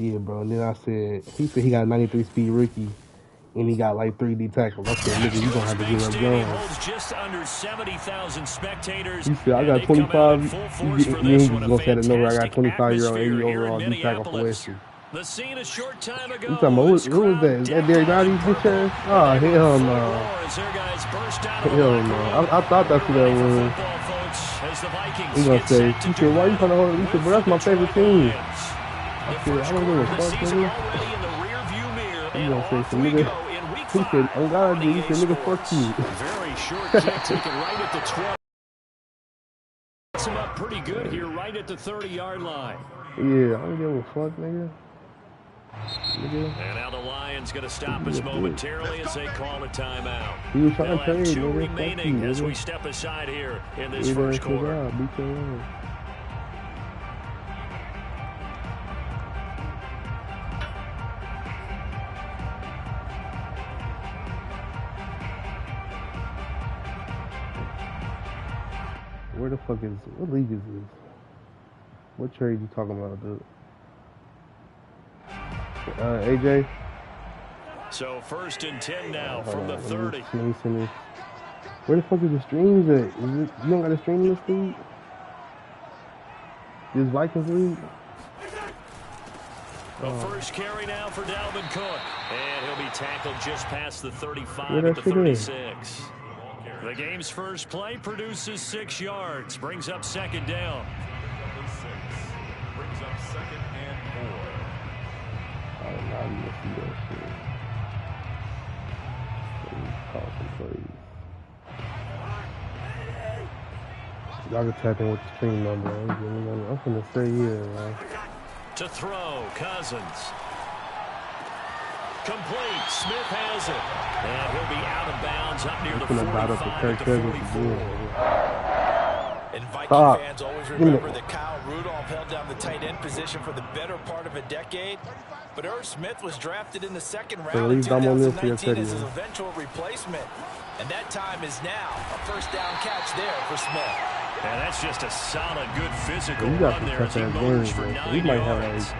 Yeah, bro. And then I said, he said he got a 93 speed rookie, and he got like 3D tackles. I said, nigga, you gonna have to get up going. Holds just under 70,000 spectators. He said, I got 25. Then he was gonna say to nowhere, I got 25-year-old 80 overall D tackle for Wesley. The scene a short time ago. You talking about who was that? Is that Derek Dowdy, bitch ass? Oh, hell no. Hell no. I thought that's who that was. He gonna say, he said, why you trying to hold it? He said, bro, that's my favorite team. I said, I don't give a fuck, nigga. He gonna say some nigga. He said, oh God, dude. He said, nigga, fuck you. Very short kick taken right at the 12. Gets him up pretty good here, right at the 30-yard line. Yeah, I don't give a fuck, nigga. And now the Lions going to stop us momentarily as they call a timeout. He was trying to trade, two nigga. remaining as we step aside here in this first quarter. Beat your ass. Where the fuck is what league is this? What trade you talking about, dude? AJ? So 1st and 10 now from the 30. Let me send this. Where the fuck is the streams at? You don't got a stream in this league? This Vikings league? The first carry now for Dalvin Cook. And he'll be tackled just past the 35 at the 36. The game's first play produces 6 yards. Brings up 2nd down. Brings up 2nd and 4. I did not even see that shit. Call some plays. Y'all can tap in with the stream number. I'm finna say yeah, man. To throw, Cousins. Complete. Smith has it. And he'll be out of bounds up near the 45 at the 44. And Viking fans always remember that Kyle Rudolph held down the tight end position for the better part of a decade. But Irv Smith was drafted in the 2nd round in 2019 as his eventual replacement. And that time is now. A first down catch there for Smith. And that's just a solid, good physical run there as he motors for 9 yards.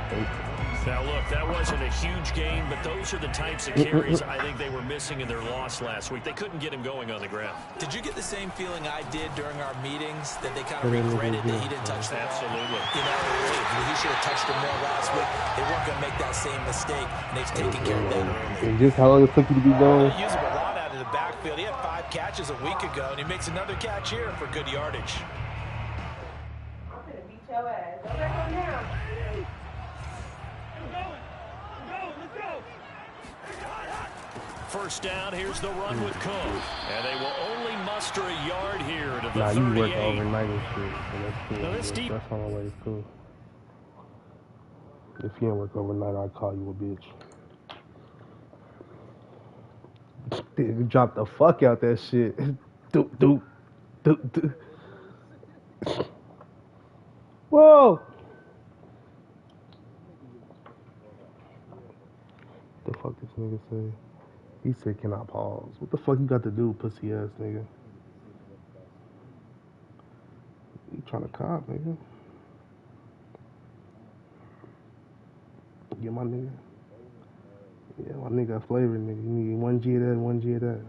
Now, look, that wasn't a huge game, but those are the types of carries I think they were missing in their loss last week. They couldn't get him going on the ground. Did you get the same feeling I did during our meetings, that they kind of regretted that he didn't touch the ball? Absolutely. You know, he should have touched him more last week. They weren't going to make that same mistake, and they've taken care of that early. And just how long it took you to be going? They use him a lot out of the backfield. He had 5 catches a week ago, and he makes another catch here for good yardage. I'm going to beat your ass. Go back on now. First down, here's the run with Cook. And they will only muster a yard here to the 38. You work overnight and shit. And that's cool. No, that's That's always cool. If you don't work overnight, I'll call you a bitch. Dude, drop the fuck out that shit. Doop, doop. Doop, doop. Whoa! What the fuck this nigga say? He said, can I pause? What the fuck you got to do, pussy ass nigga? You trying to cop, nigga? Yeah, my nigga. Yeah, my nigga got flavor, nigga. You need 1 G of that and 1 G of that.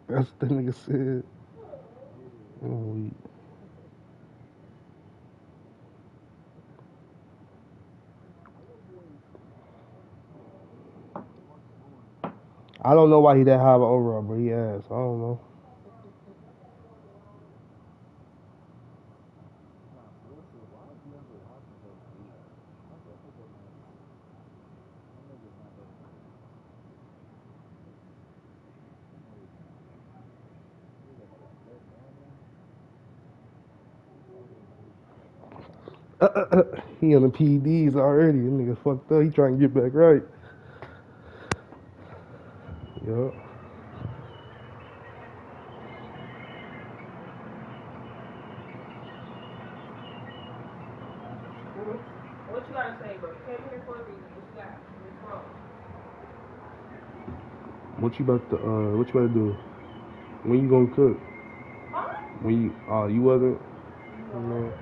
That's what that nigga said. Oh, weak. I don't know why he that high of an overall, but he ass. I don't know. He on the PEDs already. That nigga fucked up. He trying to get back right. Yup. What you gotta say, bro? You came here for a reason. What you got? What you about to do? When you gonna cook? Huh? When you wasn't? No.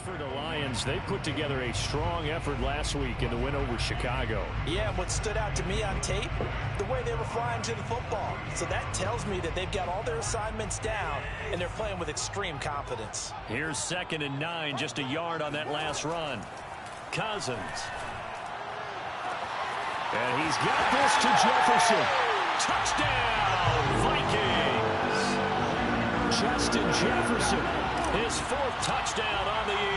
For the Lions, they put together a strong effort last week in the win over Chicago. Yeah, what stood out to me on tape, the way they were flying to the football. So that tells me that they've got all their assignments down, and they're playing with extreme confidence. Here's 2nd and 9, just a yard on that last run. Cousins. And he's got this to Jefferson. Touchdown, Vikings! Justin Jefferson, his 4th touchdown on the year.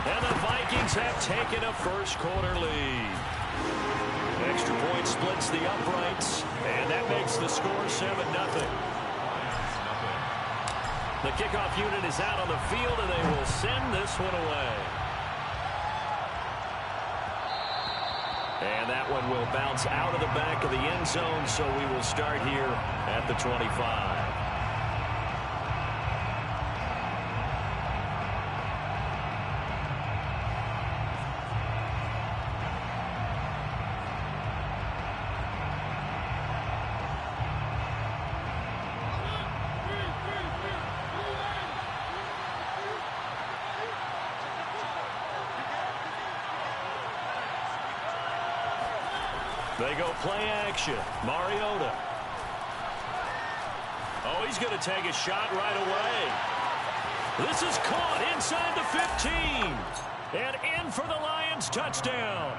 And the Vikings have taken a first-quarter lead. Extra point splits the uprights, and that makes the score 7-0. The kickoff unit is out on the field, and they will send this one away. And that one will bounce out of the back of the end zone, so we will start here at the 25. They go play action. Mariota. Oh, he's going to take a shot right away. This is caught inside the 15. And in for the Lions touchdown.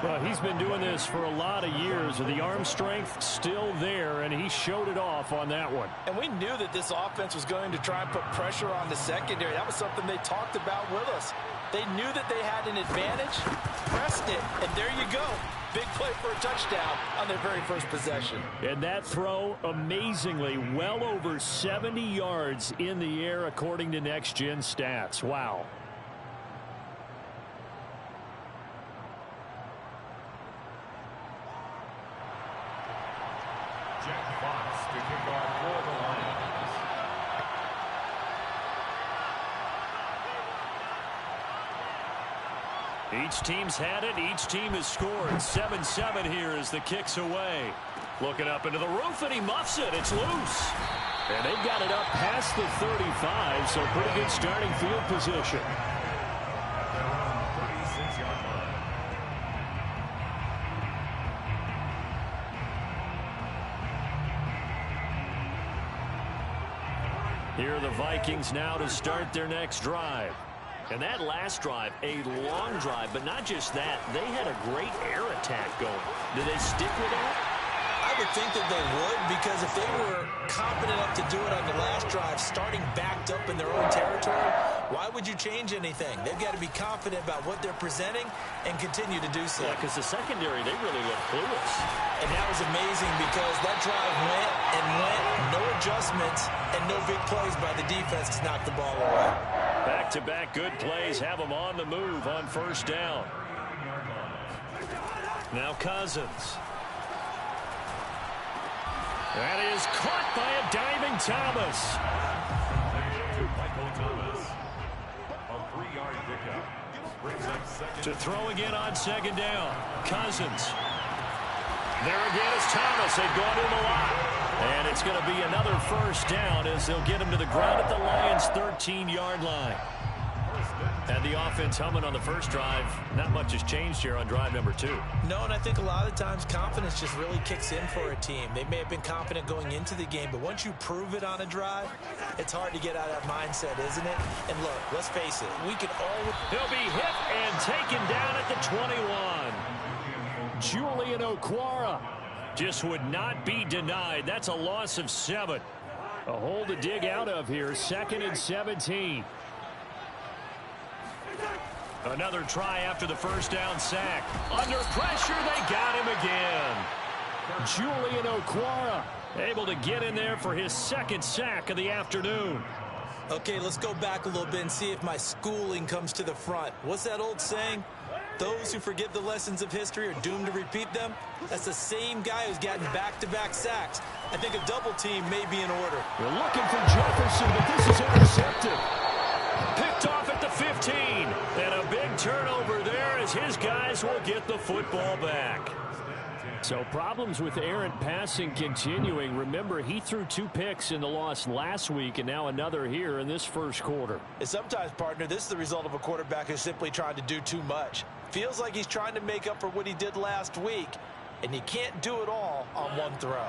Well, he's been doing this for a lot of years. The arm strength still there, and he showed it off on that one. And we knew that this offense was going to try and put pressure on the secondary. That was something they talked about with us. They knew that they had an advantage, pressed it, and there you go. Big play for a touchdown on their very first possession. And that throw, amazingly, well over 70 yards in the air, according to Next Gen Stats. Wow. Jack Fox to kick off for the Lions. Each team's had it. Each team has scored. 7-7 here as the kick's away. Looking up into the roof, and he muffs it. It's loose. And they've got it up past the 35, so pretty good starting field position. 36-yard line. Here are the Vikings now to start their next drive. And that last drive, a long drive, but not just that. They had a great air attack going. Did they stick with that? I would think that they would, because if they were confident enough to do it on the last drive, starting backed up in their own territory, why would you change anything? They've got to be confident about what they're presenting and continue to do so. Yeah, because the secondary, they really look clueless. And that was amazing because that drive went and went, no adjustments, and no big plays by the defense to knock the ball away. Back-to-back good plays have them on the move on first down. Now Cousins. That is caught by a diving Thomas. Michael Thomas. A 3-yard pickup. Brings up second. To throw again on second down. Cousins. There again is Thomas. They've gone to him a lot. And it's going to be another first down as they'll get him to the ground at the Lions' 13-yard line. And the offense humming on the first drive. Not much has changed here on drive number 2. No, and I think a lot of times confidence just really kicks in for a team. They may have been confident going into the game, but once you prove it on a drive, it's hard to get out of that mindset, isn't it? And look, let's face it, we can all... He'll be hit and taken down at the 21. Julian Okwara just would not be denied. That's a loss of 7. A hole to dig out of here. 2nd and 17. Another try after the first down sack. Under pressure, they got him again. Julian Okwara able to get in there for his 2nd sack of the afternoon. Okay, let's go back a little bit and see if my schooling comes to the front. What's that old saying? Those who forget the lessons of history are doomed to repeat them. That's the same guy who's gotten back-to-back sacks. I think a double team may be in order. We're looking for Jefferson, but this is intercepted. Picked off at the 15. And a big turnover there as his guys will get the football back. So problems with errant passing continuing. Remember, he threw 2 picks in the loss last week and now another here in this first quarter. And sometimes, partner, this is the result of a quarterback who's simply trying to do too much. Feels like he's trying to make up for what he did last week, and you can't do it all on one throw.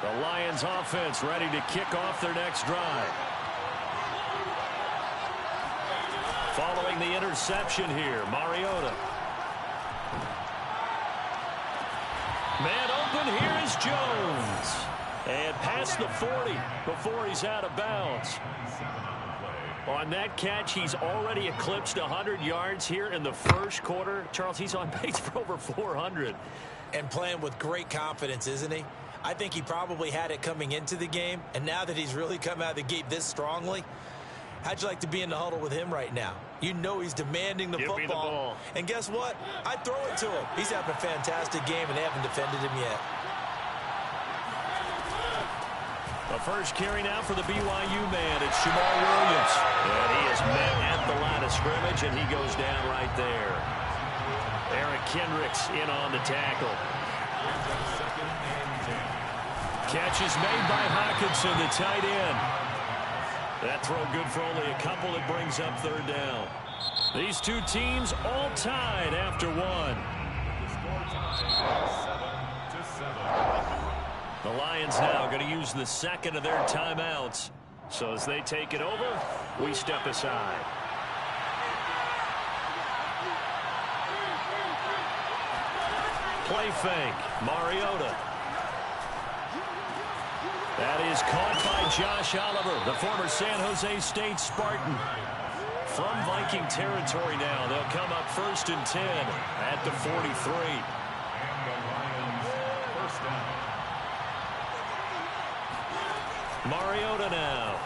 The Lions offense ready to kick off their next drive. Following the interception here, Mariota. Man open, here is Jones. And past the 40 before he's out of bounds. On that catch, he's already eclipsed 100 yards here in the first quarter. Charles, he's on pace for over 400. And playing with great confidence, isn't he? I think he probably had it coming into the game, and now that he's really come out of the gate this strongly, how'd you like to be in the huddle with him right now? You know he's demanding the football. Give me the ball. And guess what? I'd throw it to him. He's having a fantastic game, and they haven't defended him yet. The first carry now for the BYU man. It's Jamal Williams. And he is met at the line of scrimmage, and he goes down right there. Eric Kendricks in on the tackle. Catch is made by Hockenson, the tight end. That throw good for only a couple. It brings up third down. These two teams all tied after one. The Lions now going to use the second of their timeouts. So as they take it over, we step aside. Play fake. Mariota. That is caught by Josh Oliver, the former San Jose State Spartan. From Viking territory now, they'll come up 1st and 10 at the 43. Mariota now.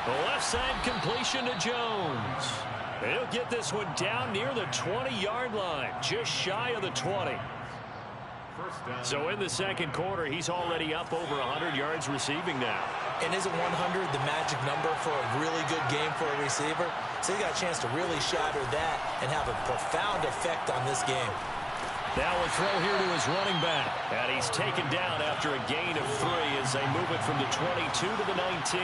The left side completion to Jones. He'll get this one down near the 20-yard line, just shy of the 20. So in the second quarter, he's already up over 100 yards receiving now. And isn't 100 the magic number for a really good game for a receiver? So he got a chance to really shatter that and have a profound effect on this game. Now a throw here to his running back. And he's taken down after a gain of 3 as they move it from the 22 to the 19.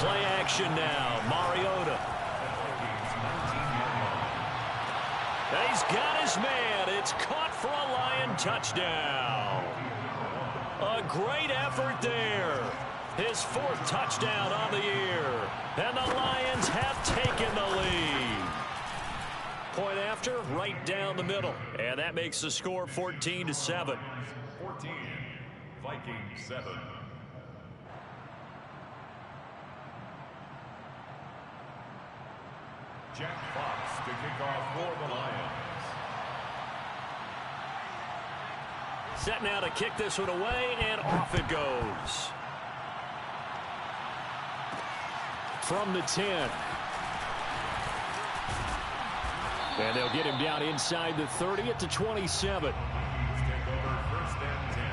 Play action now. Mariota. And he's got his man. It's caught for a Lion touchdown. A great effort there. His 4th touchdown on the year. And the Lions have taken the lead. Point after, right down the middle. And that makes the score 14-7. 14, Vikings 7. Jack Fox to kick off for the Lions. Set now to kick this one away, and off it goes. From the 10. And they'll get him down inside the 30 at the 27. Take over 1st and 10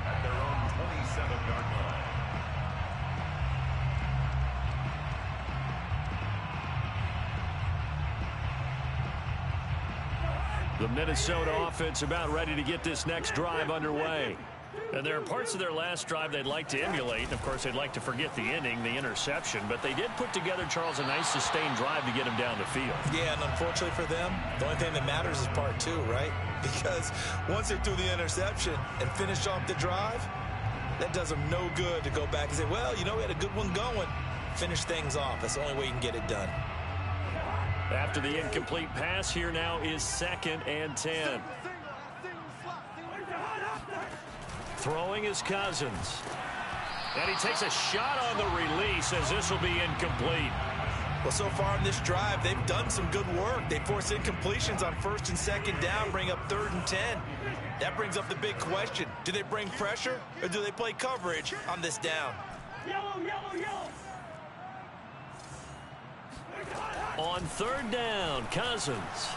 at their own 27-yard line. The Minnesota offense about ready to get this next drive underway. And there are parts of their last drive they'd like to emulate. Of course, they'd like to forget the ending, the interception. But they did put together, Charles, a nice sustained drive to get him down the field. Yeah, and unfortunately for them, the only thing that matters is part 2, right? Because once they threw the interception and finished off the drive, that does them no good to go back and say, well, you know, we had a good one going. Finish things off. That's the only way you can get it done. After the incomplete pass, here now is 2nd and 10. Throwing is Cousins. And he takes a shot on the release as this will be incomplete. Well, so far in this drive, they've done some good work. They force incompletions on 1st and 2nd down, bring up 3rd and 10. That brings up the big question. Do they bring pressure or do they play coverage on this down? Yellow, yellow, yellow. On 3rd down, Cousins.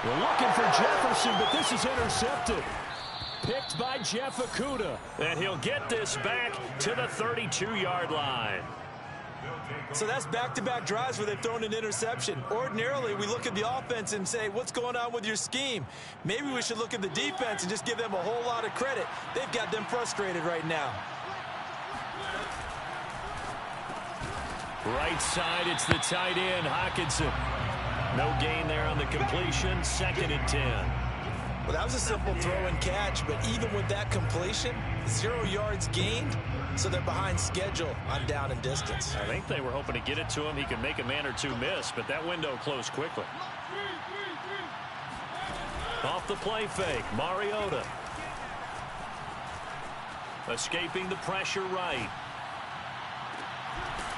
We're looking for Jefferson, but this is intercepted. Picked by Jeff Okudah. And he'll get this back to the 32-yard line. So that's back-to-back drives where they've thrown an interception. Ordinarily, we look at the offense and say, what's going on with your scheme? Maybe we should look at the defense and just give them a whole lot of credit. They've got them frustrated right now. Right side, it's the tight end, Hockenson. No gain there on the completion, 2nd and 10. Well, that was a simple throw and catch, but even with that completion, 0 yards gained, so they're behind schedule on down and distance. I think they were hoping to get it to him. He could make a man or two miss, but that window closed quickly. Off the play fake, Mariota. Escaping the pressure right.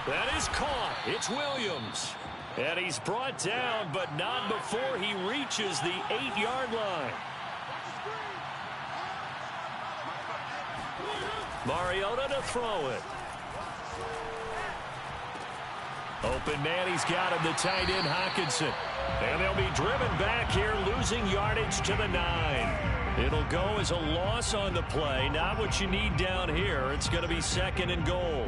That is caught. It's Williams. And he's brought down, but not before he reaches the 8-yard line. Mariota to throw it. Open man, he's got him, the tight end, Hockenson. And they'll be driven back here, losing yardage to the 9. It'll go as a loss on the play. Not what you need down here. It's going to be 2nd and goal.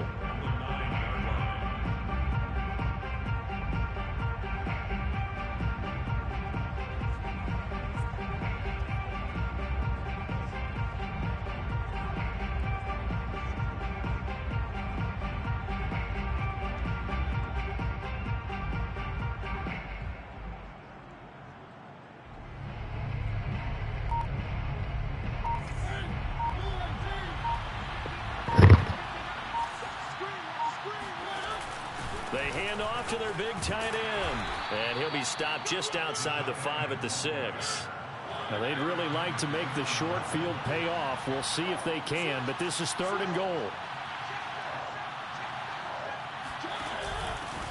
They hand off to their big tight end. And he'll be stopped just outside the 5 at the 6. Now, they'd really like to make the short field pay off. We'll see if they can, but this is 3rd and goal.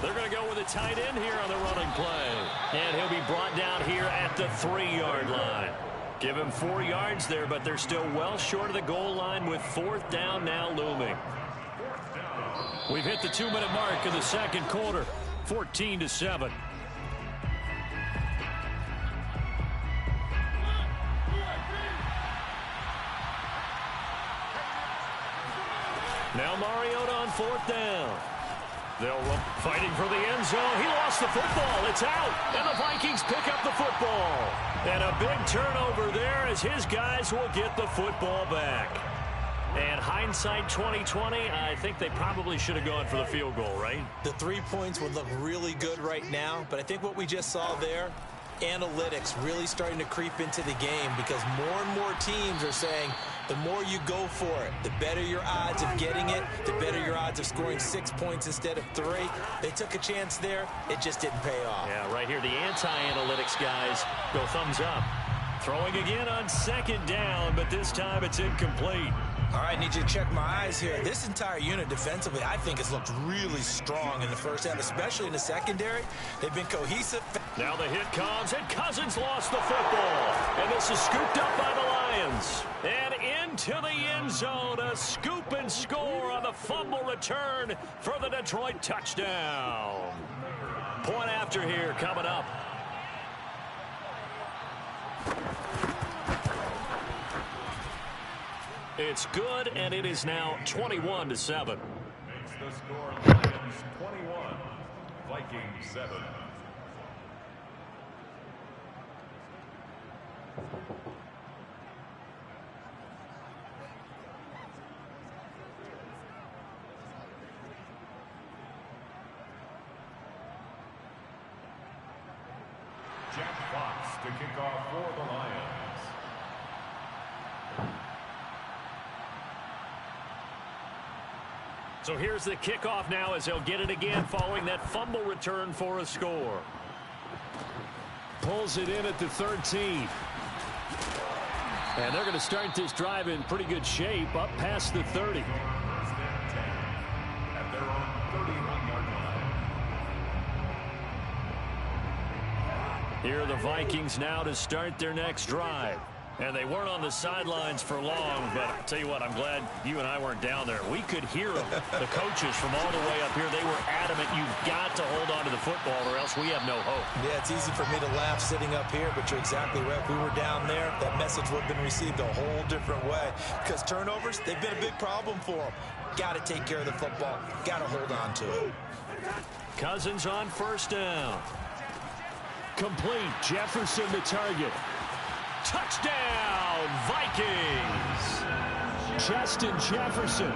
They're going to go with a tight end here on the running play. And he'll be brought down here at the 3-yard line. Give him 4 yards there, but they're still well short of the goal line with 4th down now looming. We've hit the 2-minute mark in the 2nd quarter, 14-7. Now Mariota on 4th down. They'll fighting for the end zone. He lost the football. It's out, and the Vikings pick up the football. And a big turnover there as his guys will get the football back. And hindsight 2020, I think they probably should have gone for the field goal, right? The 3 points would look really good right now, but I think what we just saw there, analytics really starting to creep into the game because more and more teams are saying the more you go for it, the better your odds of getting it, the better your odds of scoring 6 points instead of 3. They took a chance there. It just didn't pay off. Yeah, right here, the anti-analytics guys go thumbs up. Throwing again on 2nd down, but this time it's incomplete. All right, need you to check my eyes here. This entire unit defensively, I think, has looked really strong in the first half, especially in the secondary. They've been cohesive. Now the hit comes, and Cousins lost the football. And this is scooped up by the Lions. And into the end zone, a scoop and score on the fumble return for the Detroit touchdown. Point after here coming up. It's good, and it is now 21-7. Makes the score Lions 21, Vikings 7. Jack Fox to kick off for the Lions. So here's the kickoff now as they'll get it again following that fumble return for a score. Pulls it in at the 13. And they're going to start this drive in pretty good shape up past the 30. At their own 31-yard line. Here are the Vikings now to start their next drive. And they weren't on the sidelines for long, but I'll tell you what, I'm glad you and I weren't down there. We could hear them. The coaches from all the way up here, they were adamant, you've got to hold on to the football or else we have no hope. Yeah, it's easy for me to laugh sitting up here, but you're exactly right. If we were down there, that message would have been received a whole different way. Because turnovers, they've been a big problem for them. Got to take care of the football. Got to hold on to it. Cousins on first down. Complete. Jefferson the target. Touchdown, Vikings! Justin Jefferson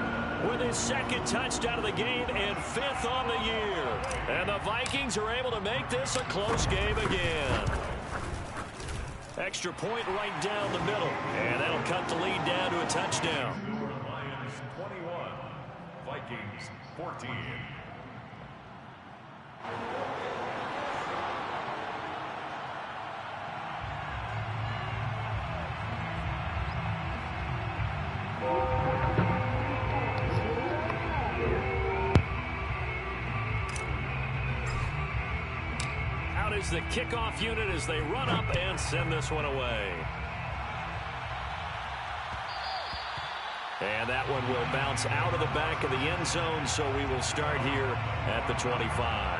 with his second touchdown of the game and 5th on the year. And the Vikings are able to make this a close game again. Extra point right down the middle. And that'll cut the lead down to a touchdown. Lions 21, Vikings 14. Out is the kickoff unit as they run up and send this one away. And that one will bounce out of the back of the end zone, so we will start here at the 25.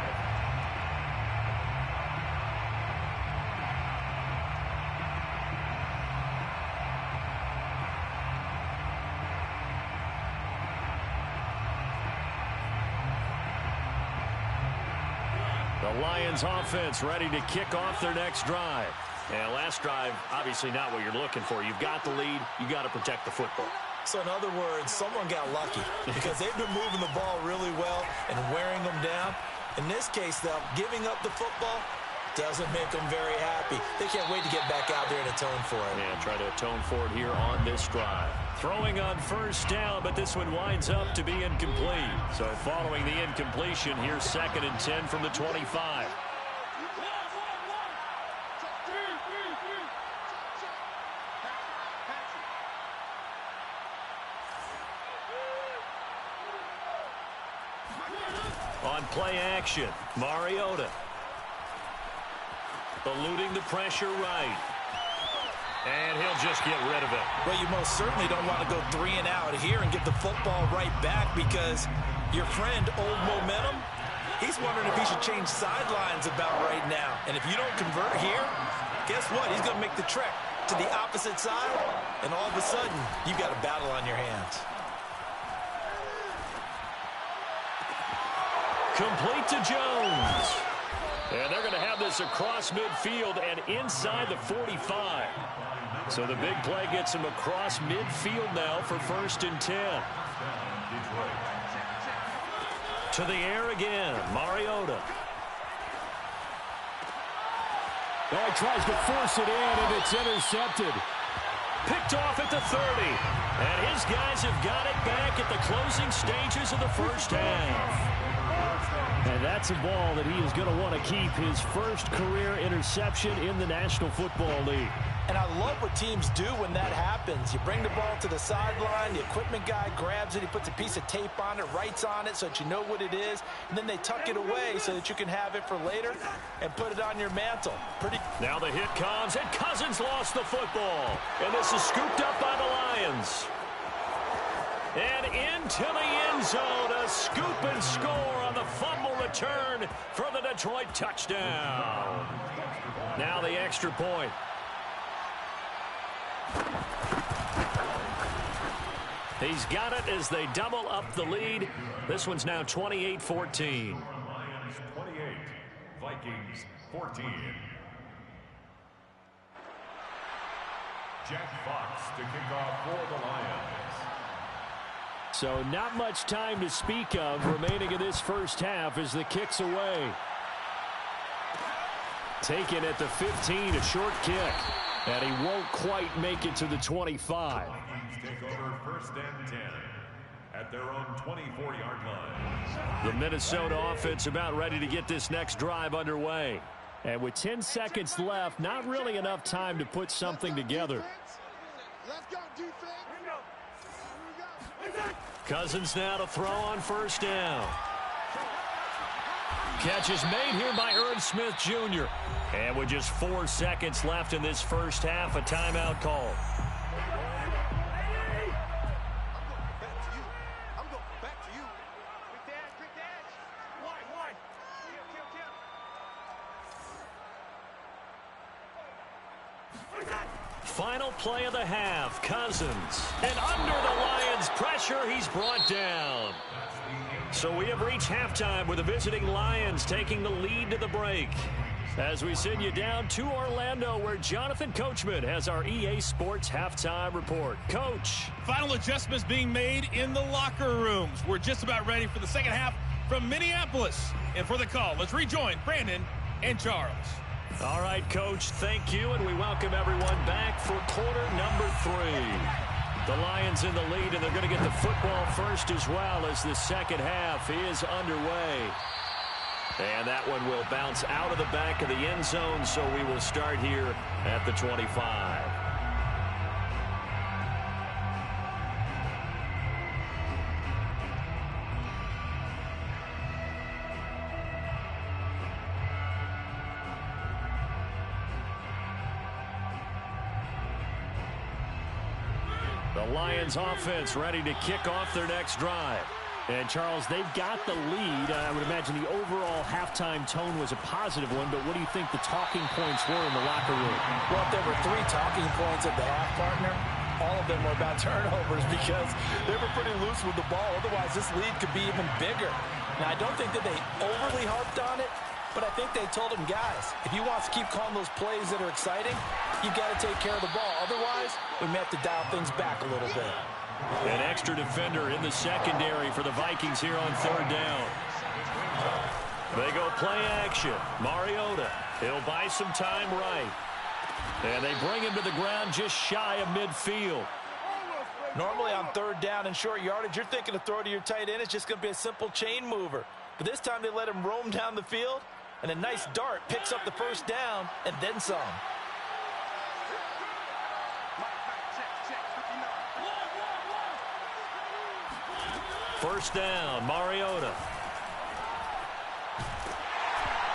The Lions offense ready to kick off their next drive. And last drive, obviously not what you're looking for. You've got the lead. You got to protect the football. So in other words, someone got lucky because they've been moving the ball really well and wearing them down. In this case, though, giving up the football doesn't make them very happy. They can't wait to get back out there and atone for it. Yeah, try to atone for it here on this drive. Throwing on first down, but this one winds up to be incomplete. So following the incompletion, here's 2nd and 10 from the 25. On play action, Mariota. Eluding the pressure right. And he'll just get rid of it. Well, you most certainly don't want to go 3 and out here and get the football right back because your friend, Old Momentum, he's wondering if he should change sidelines about right now. And if you don't convert here, guess what? He's going to make the trek to the opposite side, and all of a sudden, you've got a battle on your hands. Complete to Jones. And they're going to have this across midfield and inside the 45. So the big play gets him across midfield now for 1st and 10. To the air again, Mariota. Oh, he tries to force it in, and it's intercepted. Picked off at the 30. And his guys have got it back at the closing stages of the first half. And that's a ball that he is going to want to keep, his first career interception in the National Football League. And I love what teams do when that happens. You bring the ball to the sideline, the equipment guy grabs it, he puts a piece of tape on it, writes on it so that you know what it is, and then they tuck it away so that you can have it for later and put it on your mantle. Now the hit comes, and Cousins lost the football. And this is scooped up by the Lions. And into the end zone, a scoop and score on the fumble return for the Detroit touchdown. Now the extra point. He's got it as they double up the lead. This one's now 28-14. Lions 28, Vikings 14. Jack Fox to kick off for the Lions. So not much time to speak of remaining in this first half as the kick's away. Taken at the 15, a short kick. And he won't quite make it to the 25. Vikings take over 1st and 10 at their own 24-yard line. The Minnesota offense about ready to get this next drive underway. And with 10 seconds left, not really enough time to put something together. Cousins now to throw on first down. Catch is made here by Irv Smith Jr. And with just 4 seconds left in this first half, a timeout call. Final play of the half, Cousins. And under the Lions' pressure, he's brought down. So we have reached halftime with the visiting Lions taking the lead to the break. As we send you down to Orlando, where Jonathan Coachman has our EA Sports halftime report. Coach. Final adjustments being made in the locker rooms. We're just about ready for the second half from Minneapolis. And for the call, let's rejoin Brandon and Charles. All right, Coach, thank you, and we welcome everyone back for quarter number 3. The Lions in the lead, and they're going to get the football first as well as the second half is underway. And that one will bounce out of the back of the end zone, so we will start here at the 25. The Lions offense ready to kick off their next drive. And, Charles, they've got the lead. I would imagine the overall halftime tone was a positive one, but what do you think the talking points were in the locker room? Well, if there were 3 talking points at the half, partner, all of them were about turnovers because they were pretty loose with the ball. Otherwise, this lead could be even bigger. Now, I don't think that they overly harped on it, but I think they told them, guys, if you want to keep calling those plays that are exciting, you've got to take care of the ball. Otherwise, we may have to dial things back a little bit. An extra defender in the secondary for the Vikings here on third down. They go play action. Mariota, he'll buy some time right. And they bring him to the ground just shy of midfield. Normally on third down and short yardage, you're thinking to throw to your tight end. It's just going to be a simple chain mover. But this time they let him roam down the field, and a nice dart picks up the first down and then some. First down, Mariota.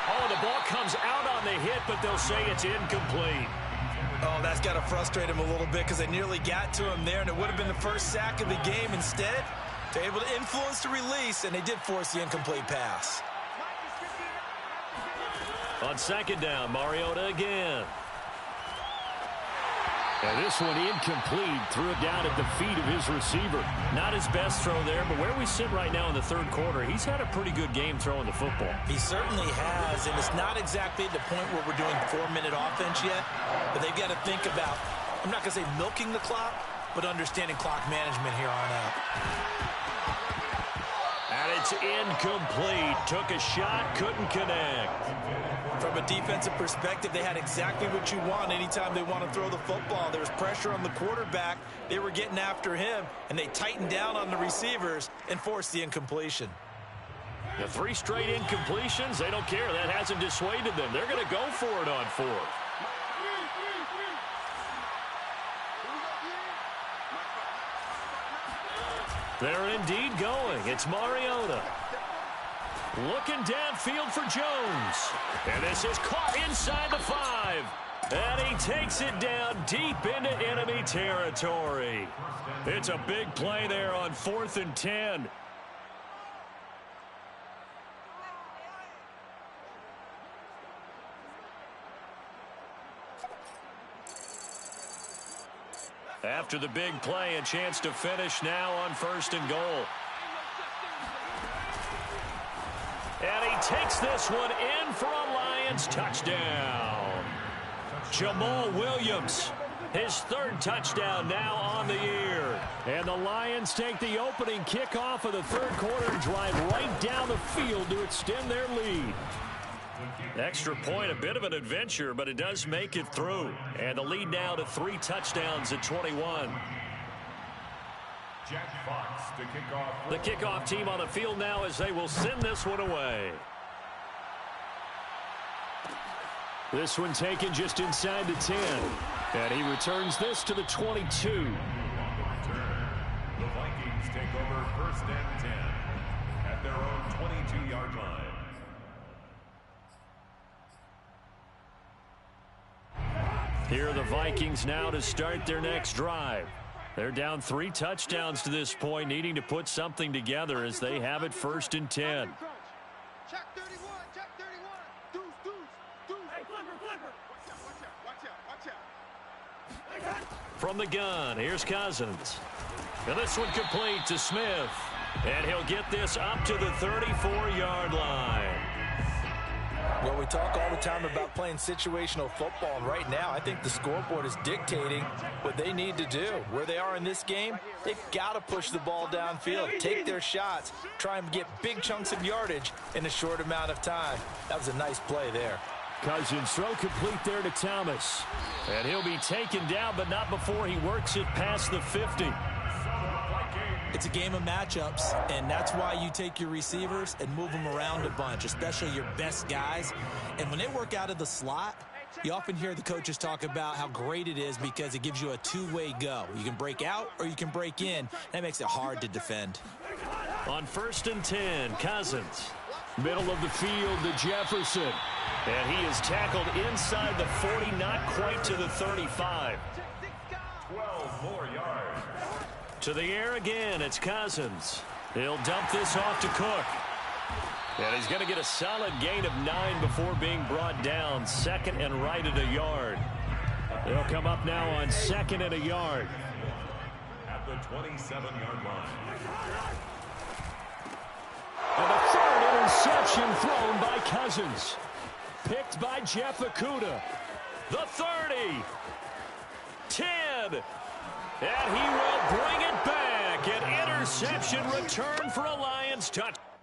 Oh, the ball comes out on the hit, but they'll say it's incomplete. Oh, that's got to frustrate him a little bit because they nearly got to him there, and it would have been the first sack of the game. Instead, they're able to influence the release, and they did force the incomplete pass. On second down, Mariota again. And this one incomplete. Threw it down at the feet of his receiver. Not his best throw there, but where we sit right now in the third quarter, he's had a pretty good game throwing the football. He certainly has, and it's not exactly at the point where we're doing 4-minute offense yet, but they've got to think about, I'm not going to say milking the clock, but understanding clock management here on out. And it's incomplete. Took a shot, couldn't connect. From a defensive perspective, they had exactly what you want anytime they want to throw the football. There was pressure on the quarterback. They were getting after him, and they tightened down on the receivers and forced the incompletion. The 3 straight incompletions, they don't care. That hasn't dissuaded them. They're going to go for it on 4th. They're indeed going. It's Mariota. Looking downfield for Jones. And this is caught inside the 5. And he takes it down deep into enemy territory. It's a big play there on 4th and 10. After the big play, a chance to finish now on 1st and goal. And he takes this one in for a Lions touchdown. Jamal Williams, his 3rd touchdown now on the year. And the Lions take the opening kickoff of the third quarter and drive right down the field to extend their lead. Extra point, a bit of an adventure, but it does make it through. And the lead now to 3 touchdowns at 21. Jack Fox to kick off. The kickoff team on the field now as they will send this one away. This one taken just inside the 10. And he returns this to the 22. On the return, the Vikings take over 1st and 10 at their own 22-yard line. Here are the Vikings now to start their next drive. They're down 3 touchdowns to this point, needing to put something together as they have it 1st and 10. Check 31, check 31. Deuce. Hey, flipper. Watch out. from the gun. Here's Cousins. And this one complete to Smith. And he'll get this up to the 34-yard line. Well, we talk all the time about playing situational football, and right now I think the scoreboard is dictating what they need to do. Where they are in this game, they've got to push the ball downfield, take their shots, try and get big chunks of yardage in a short amount of time. That was a nice play there. Cousins throw complete there to Thomas. And he'll be taken down, but not before he works it past the 50. It's a game of matchups, and that's why you take your receivers and move them around a bunch, especially your best guys. And when they work out of the slot, you often hear the coaches talk about how great it is because it gives you a two-way go. You can break out or you can break in. That makes it hard to defend. On 1st and 10, Cousins. Middle of the field to Jefferson. And he is tackled inside the 40, not quite to the 35. 12 more yards. To the air again, it's Cousins. He'll dump this off to Cook. And he's going to get a solid gain of 9 before being brought down. 2nd and right at a yard. They'll come up now on 2nd and a yard. At the 27-yard line. And the 3rd interception thrown by Cousins. Picked by Jeff Okudah. The 30. 10. And he will bring it back. An interception return for a Lions touchdown.